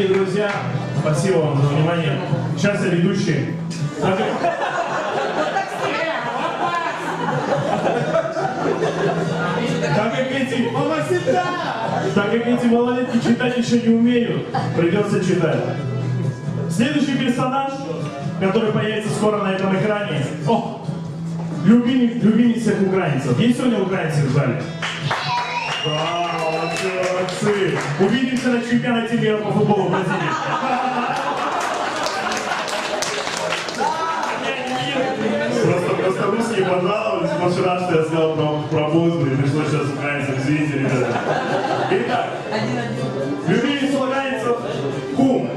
Дорогие друзья, спасибо вам за внимание. Сейчас я ведущий. Так как эти малолетки читать еще не умеют, придется читать. Следующий персонаж, который появится скоро на этом экране. О, любимец всех украинцев. Есть сегодня украинцы в зале? Да, молодцы. Увидимся на чемпионате мира по футболу в Бразилии. Просто русские пожаловались, потому что раз я сказал про музыку, и пришлось сейчас украинцам, извините, ребята. Итак, любимец украинцев – кум.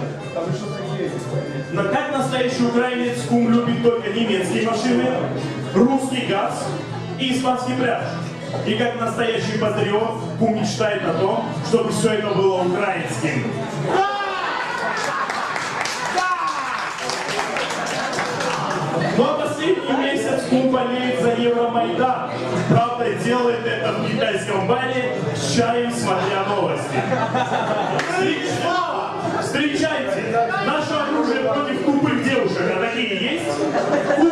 Но как настоящий украинец, кум любит только немецкие машины, русский газ и испанский пляж. И как настоящий патриот, кум мечтает о том, чтобы все это было украинским. Но последний месяц кум болеет за Евромайдан. Правда, делает это в китайском баре с чаем, смотря новости. Встречайте! Наше оружие против тупых девушек. А такие есть? Кум!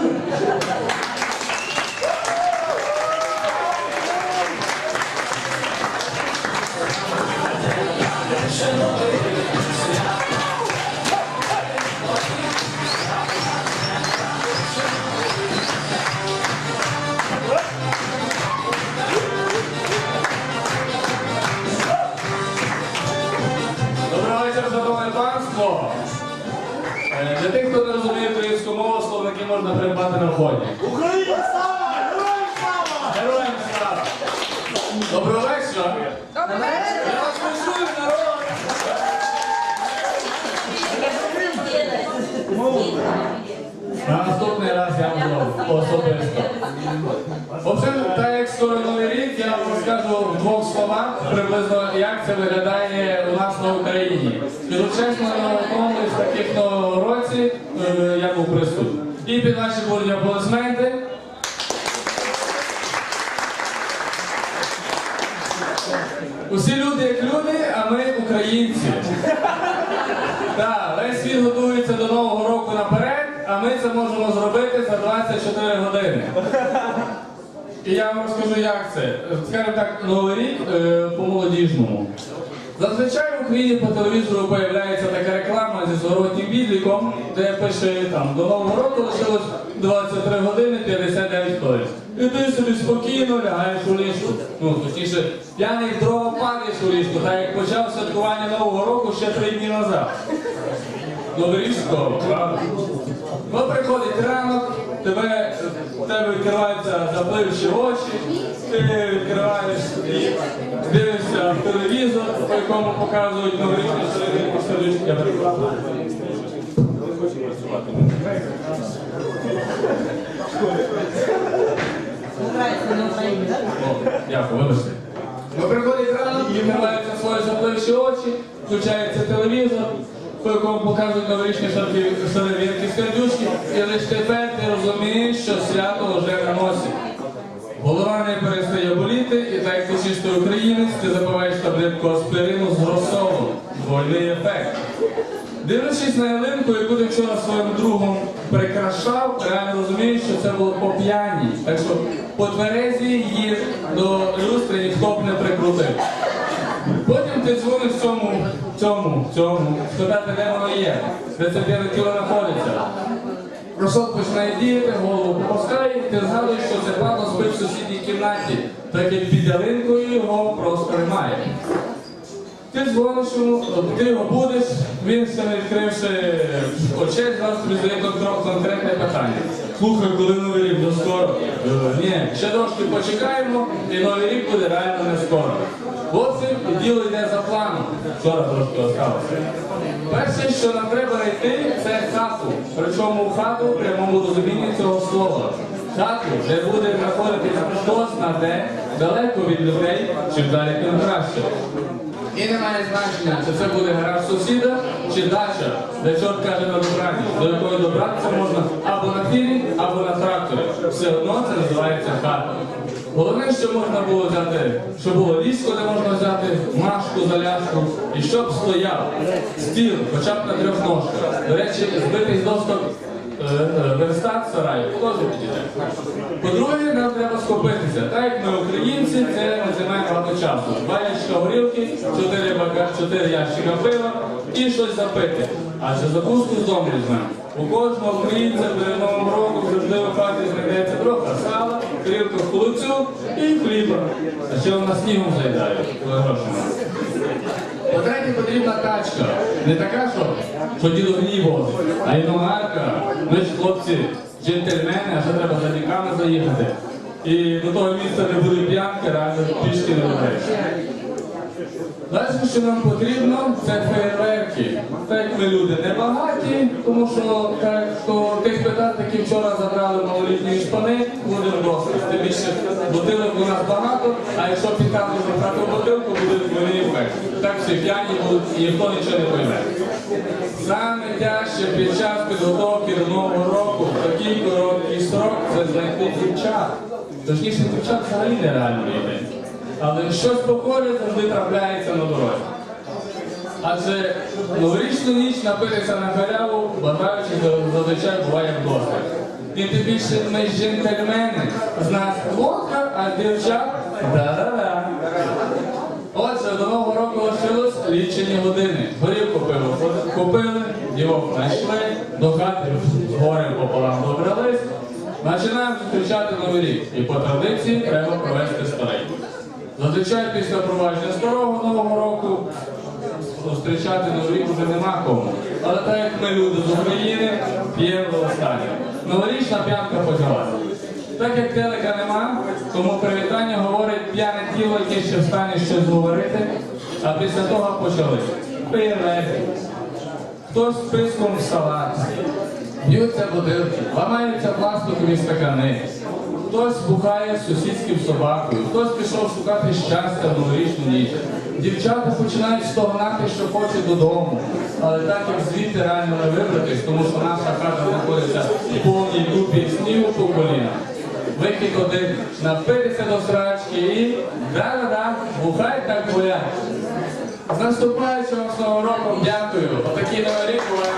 Доброго вечора, шановне панство! Для тих, хто не розуміє українську мову, словники можна придбати на вході. Україна слава! Героям слава! Героям слава! Доброго вечора! Я вас почую, народ! На наступний раз я вам зроблю особисто. Взагалі, так як скоро Новий рік, я вам розкажу в двох словах приблизно, як це виглядає у нас на Україні. Скажу чесно, на одному із таких році я був присутній. І під ваші бурні аплодисменти. Усі люди як люди, а ми українці. Так, весь світ готується до Нового року наперед, а ми це можемо зробити за 24 години. І я вам розкажу, як це. Скажімо так, Новий рік по-молодіжному. Зазвичай в Україні по телевізору появляється така реклама зі зворотнім відліком, де пише там, до Нового року лишилось 23 години 59 хвилин. І ти собі спокійно лягаєш у ліжку. Ну, точніше, п'яний в дрова падаєш у ліжку, так як почав святкування Нового року ще 3 дні назад. Новий рік скоро, правда? Ну, приходить ранок, в тебе відкриваються запливші очі, ти відкриваєш і дивишся в телевізор, по якому показують новорічні середини. Я перекладу. Дякую, вибачте. Ну, приходить ранок, відкриваються свої запливші очі, включається телевізор, по якому показують новорічні шарвірки з кардюшки, і лише тепер ти розумієш, що свято вже на носі. Голова не перестає боліти, і так як ти чистий українець, ти запиваєш таблетку аспірину з розсолом. Двойний ефект. Дивлячись на ялинку, яку ти вчора своїм другом прикрашав, реально розумієш, що це було по п'яній. Так що по тверезі її до люстри ніхто б не прикрутив. Потім ти дзвониш цьому, спитати, де воно є, де це тіло знаходиться. Розсол починає діяти, голову попускає, ти згадуєш, що це падло спить в сусідній кімнаті, так як під ялинкою його просто немає. Ти дзвониш йому, ти його будеш, він ще не відкривши очей, зараз тобі задає конкретне питання. Слухай, коли Новий рік, вже скоро? Ні, ще трошки почекаємо, і Новий рік буде реально не скоро. От і діло йде за планом. Вчора трошки осталося. Перше, що нам треба знайти, це хату. Причому хату в прямому розумінні цього слова. Хату, де буде знаходитися хтось на де, далеко від людей, чим далі тим краще. І не має значення, чи це буде гараж сусіда, чи дача, де чорт каже на добрані, до якої добратися можна або на фірі, або на тракторі. Все одно це називається хата. Головне, що можна було взяти, що було ліжко, де можна взяти машку, заляшку, і щоб стояв стіл, хоча б на 3 ножках. До речі, збитий з досок верстат сараю теж підійде. По-друге, нам треба схопитися. Так як ми українці, це не займає багато часу. 2 ящика горілки, 4 ящика пива і щось запити. Адже закуску з дому візьмемо. У кожного українця перед Новим роком завжди в хаті знайдеться трохи сала, тарілка холодцю і хліба. А ще у нас снігом зайдають, коли гроші мають. По-третє, потрібна тачка. Не така, що діду гній возить, а іномарка. Ми ж хлопці, джентльмени, а ще треба за діками заїхати. І до того місця, де буде п'янки, реально пішки не добреш. Далі, що нам потрібно, це фейерверки. Так як ми люди не багаті, тому що тих петард, які вчора забрали малолітні шпани, буде досить. Тим більше бутилок у нас багато, а якщо пікати забрати бутилку, буде вони ефект. Так всі п'яні будуть і ніхто нічого не пойме. Саме тяжче під час підготовки до Нового року, такий короткий срок, це знайти дівчат. Точніше, дівчат взагалі нереально йде. Але щось похоже завжди трапляється на дорозі. Адже новорічну ніч напитися на халяву, бажаючи зазвичай буває вдосталь. І тим більше ми джентльмени, з нас водка, а з дівчат да-да-да. Отже, до Нового року лишилось лічені години. Горівку пиво купили, дівок знайшли, до хати з горем пополам добрались. Починаємо зустрічати Новий рік. І по традиції треба провести старий. Зазвичай після провадження старого Нового року зустрічати Новий рік вже нема кому. Але так як ми люди з України, п'ємо до останнього. Новорічна п'янка почалася. Так як телека нема, тому привітання говорить п'яне тіло, яке ще встане щось говорити, а після того почали. Фейерверки. Хтось з писком в салат. Б'ються бутилки, ламаються пластикові стакани. Хтось бухає з сусідським собакою, хтось пішов шукати щастя в новорічну ніч. Дівчата починають стогнати, що хочуть додому. Але так як звідти реально не вибратись, тому що наша хата знаходиться в повній купі снігу по коліна. Вихід один – напитися до срачки і да-да-да, бухай так гулять. З наступаючим вас Новим роком, дякую. Отакий Новий рік буває.